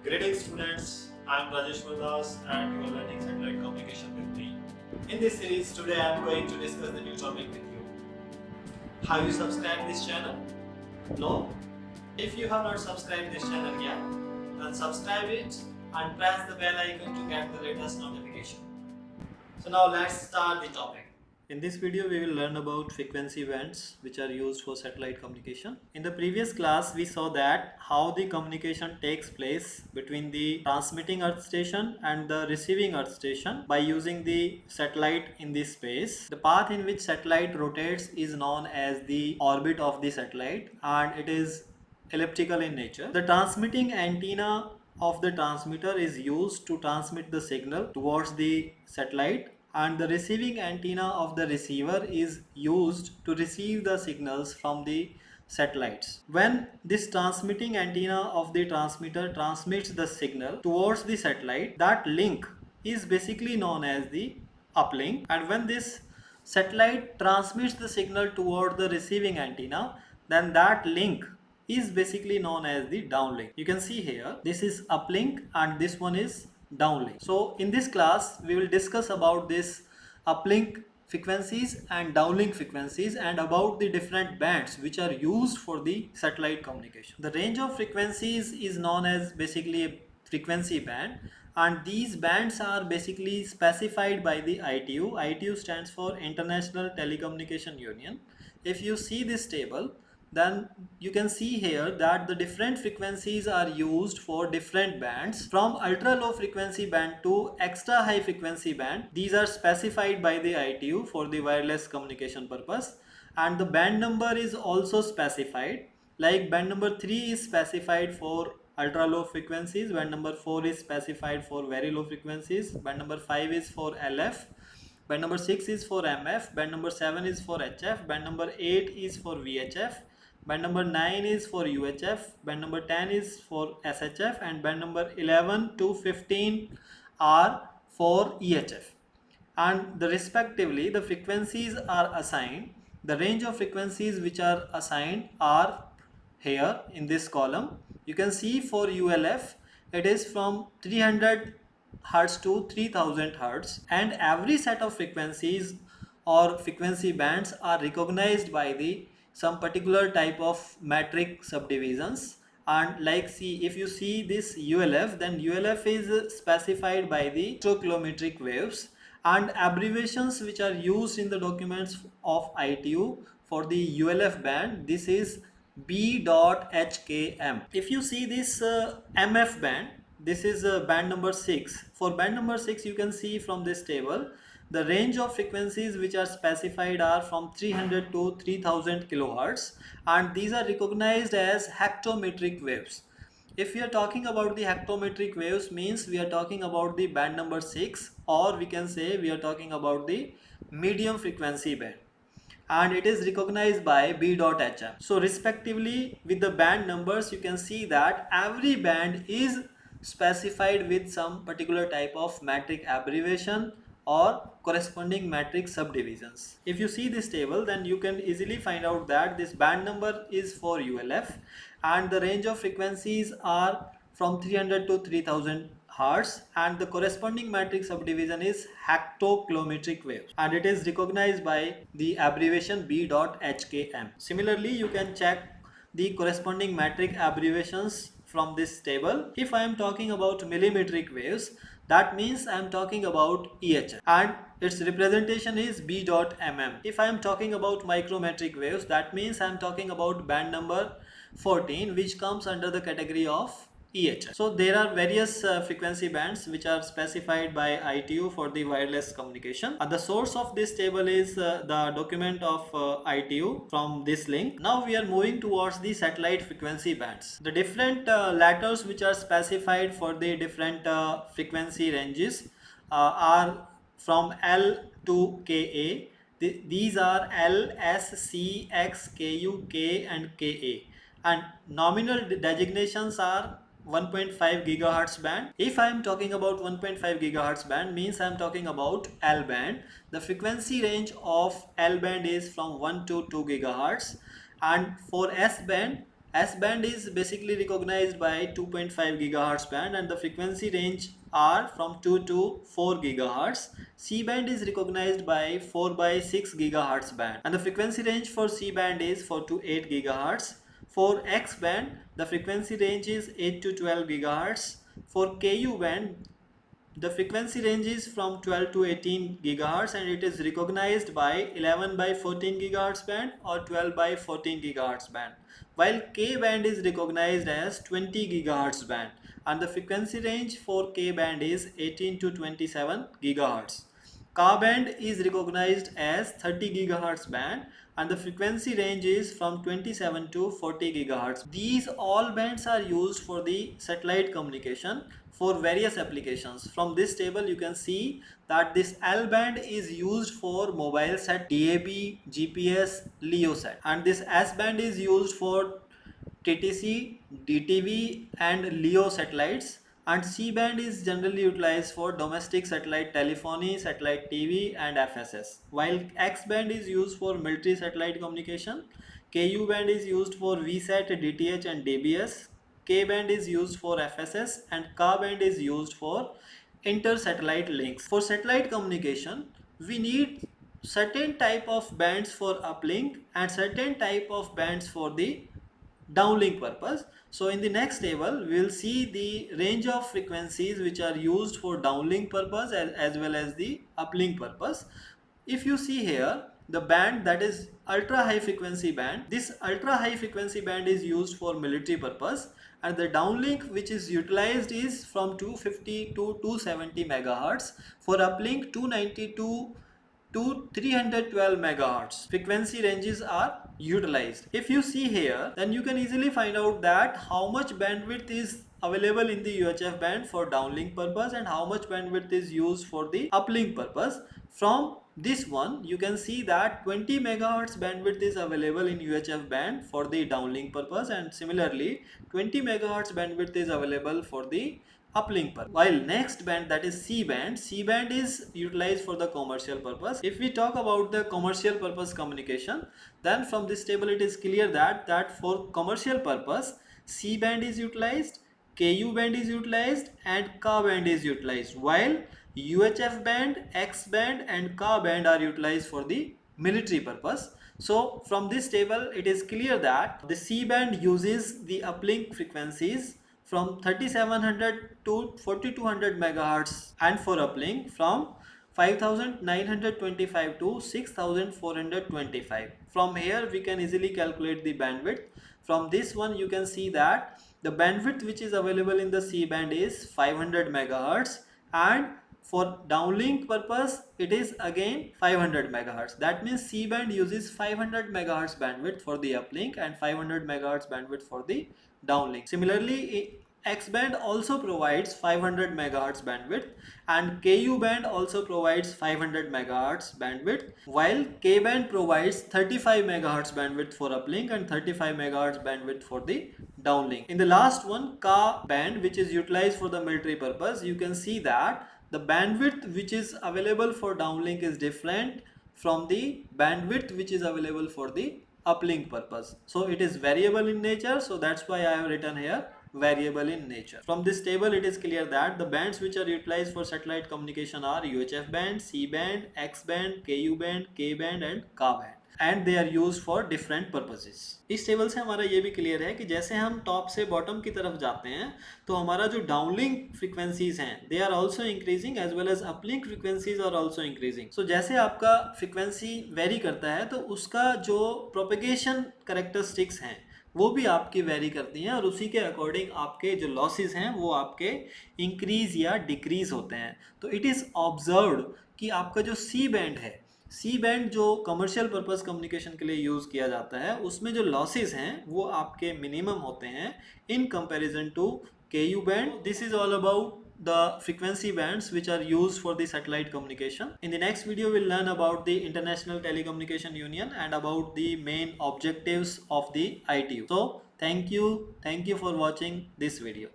Greetings students, I am Rajeshwar Das and you are learning satellite communication with me. In this series today I am going to discuss the new topic with you. Have you subscribed this channel? No? If you have not subscribed this channel yet, then subscribe it and press the bell icon to get the latest notification. So now let's start the topic. In this video, we will learn about frequency bands which are used for satellite communication. In the previous class, we saw that how the communication takes place between the transmitting earth station and the receiving earth station by using the satellite in this space. The path in which satellite rotates is known as the orbit of the satellite and it is elliptical in nature. The transmitting antenna of the transmitter is used to transmit the signal towards the satellite and the receiving antenna of the receiver is used to receive the signals from the satellites. When this transmitting antenna of the transmitter transmits the signal towards the satellite, that link is basically known as the uplink, and when this satellite transmits the signal toward the receiving antenna, then that link is basically known as the downlink. You can see here, this is uplink and this one is downlink. So in this class, we will discuss about this uplink frequencies and downlink frequencies and about the different bands which are used for the satellite communication. The range of frequencies is known as basically a frequency band, and these bands are basically specified by the ITU. ITU stands for International Telecommunication Union. If you see this table, then you can see here that the different frequencies are used for different bands, from ultra low frequency band to extra high frequency band. These are specified by the ITU for the wireless communication purpose, and the band number is also specified. Like band number 3 is specified for ultra low frequencies, band number 4 is specified for very low frequencies, band number 5 is for LF, band number 6 is for MF, band number 7 is for HF, band number 8 is for VHF, band number 9 is for UHF, band number 10 is for SHF, and band number 11 to 15 are for EHF. And the respectively the frequencies are assigned. The range of frequencies which are assigned are here in this column. You can see for ULF it is from 300 Hertz to 3000 Hertz, and every set of frequencies or frequency bands are recognized by the some particular type of matric subdivisions. And like, see, if you see this ULF, then ULF is specified by the stoichiometric waves, and abbreviations which are used in the documents of ITU for the ULF band, this is B.HKM. If you see this MF band, this is band number 6. For band number 6, you can see from this table, the range of frequencies which are specified are from 300 to 3000 kilohertz, and these are recognized as hectometric waves. If we are talking about the hectometric waves, means we are talking about the band number 6, or we can say we are talking about the medium frequency band, and it is recognized by B.HM. So respectively with the band numbers, you can see that every band is specified with some particular type of matric abbreviation or corresponding matric subdivisions. If you see this table, then you can easily find out that this band number is for ULF, and the range of frequencies are from 300 to 3000 Hertz, and the corresponding matric subdivision is hectokilometric waves, and it is recognized by the abbreviation B.HKM. Similarly, you can check the corresponding matric abbreviations from this table. If I am talking about millimetric waves, that means I am talking about EHF, and its representation is B.mm. If I am talking about micrometric waves, that means I am talking about band number 14, which comes under the category of EHF. So there are various frequency bands which are specified by ITU for the wireless communication. The source of this table is the document of ITU from this link. Now we are moving towards the satellite frequency bands. The different letters which are specified for the different frequency ranges are from L to Ka. These are L, S, C, X, Ku, K and Ka, and nominal designations are 1.5 gigahertz band. If I am talking about 1.5 gigahertz band, means I am talking about L band. The frequency range of L band is from 1 to 2 gigahertz, and for S band S band is basically recognized by 2.5 gigahertz band and the frequency range are from 2 to 4 gigahertz. C band is recognized by 4 by 6 gigahertz band and the frequency range for C band is 4 to 8 gigahertz. For X band, the frequency range is 8 to 12 gigahertz. For Ku band, the frequency range is from 12 to 18 gigahertz and it is recognized by 11 by 14 gigahertz band or 12 by 14 gigahertz band. While K band is recognized as 20 gigahertz band and the frequency range for K band is 18 to 27 gigahertz. Ka band is recognized as 30 gigahertz band and the frequency range is from 27 to 40 gigahertz. These all bands are used for the satellite communication for various applications. From this table you can see that this L band is used for mobile set, DAB, GPS, LEO set, and this S band is used for TTC, DTV and LEO satellites, and C band is generally utilized for domestic satellite telephony, satellite TV and FSS, while X band is used for military satellite communication, KU band is used for VSAT, DTH and DBS, K band is used for FSS and Ka band is used for inter-satellite links. For satellite communication, we need certain type of bands for uplink and certain type of bands for the downlink purpose. So in the next table we will see the range of frequencies which are used for downlink purpose as well as the uplink purpose. If you see here the band that is ultra high frequency band, this ultra high frequency band is used for military purpose and the downlink which is utilized is from 250 to 270 megahertz. For uplink 292 to 312 megahertz frequency ranges are utilized. If you see here, then you can easily find out that how much bandwidth is available in the UHF band for downlink purpose and how much bandwidth is used for the uplink purpose. From this one you can see that 20 megahertz bandwidth is available in UHF band for the downlink purpose and similarly 20 megahertz bandwidth is available for the uplink purpose. While next band, that is C band is utilized for the commercial purpose. If we talk about the commercial purpose communication, then from this table it is clear that for commercial purpose C band is utilized, KU band is utilized and Ka band is utilized, while UHF band, X band and Ka band are utilized for the military purpose. So from this table it is clear that the C band uses the uplink frequencies from 3700 to 4200 megahertz and for uplink from 5925 to 6425. From here we can easily calculate the bandwidth. From this one you can see that the bandwidth which is available in the C band is 500 megahertz and for downlink purpose it is again 500 megahertz. That means C band uses 500 megahertz bandwidth for the uplink and 500 megahertz bandwidth for the downlink. Similarly, X band also provides 500 megahertz bandwidth and KU band also provides 500 megahertz bandwidth, while K band provides 35 megahertz bandwidth for uplink and 35 megahertz bandwidth for the downlink. In the last one, Ka band, which is utilized for the military purpose, you can see that the bandwidth which is available for downlink is different from the bandwidth which is available for the uplink purpose. So it is variable in nature, so that's why I have written here variable in nature. From this table it is clear that the bands which are utilized for satellite communication are UHF band, C band, X band, KU band, K band and Ka band and they are used for different purposes. इस table से हमारा ये भी clear है कि जैसे हम top से बॉटम की तरफ जाते हैं तो हमारा जो डाउनलिंक फ्रीक्वेंसीज हैं they are also increasing as well as uplink frequencies are also increasing. So जैसे आपका फ्रीक्वेंसी वेरी करता है तो उसका जो प्रोपेगेशन करेक्टरिस्टिक्स हैं वो भी आपकी वेरी करती हैं और उसी के अकॉर्डिंग आपके जो लॉसेस हैं वो आपके इंक्रीज या डिक्रीज होते हैं. तो इट इज़ ऑब्जर्व्ड कि आपका जो सी बैंड है, सी बैंड जो कमर्शियल पर्पस कम्युनिकेशन के लिए यूज़ किया जाता है उसमें जो लॉसेस हैं वो आपके मिनिमम होते हैं in comparison to KU band. This is all about the frequency bands which are used for the satellite communication. In the next video we'll learn about the International Telecommunication Union and about the main objectives of the ITU. So thank you for watching this video.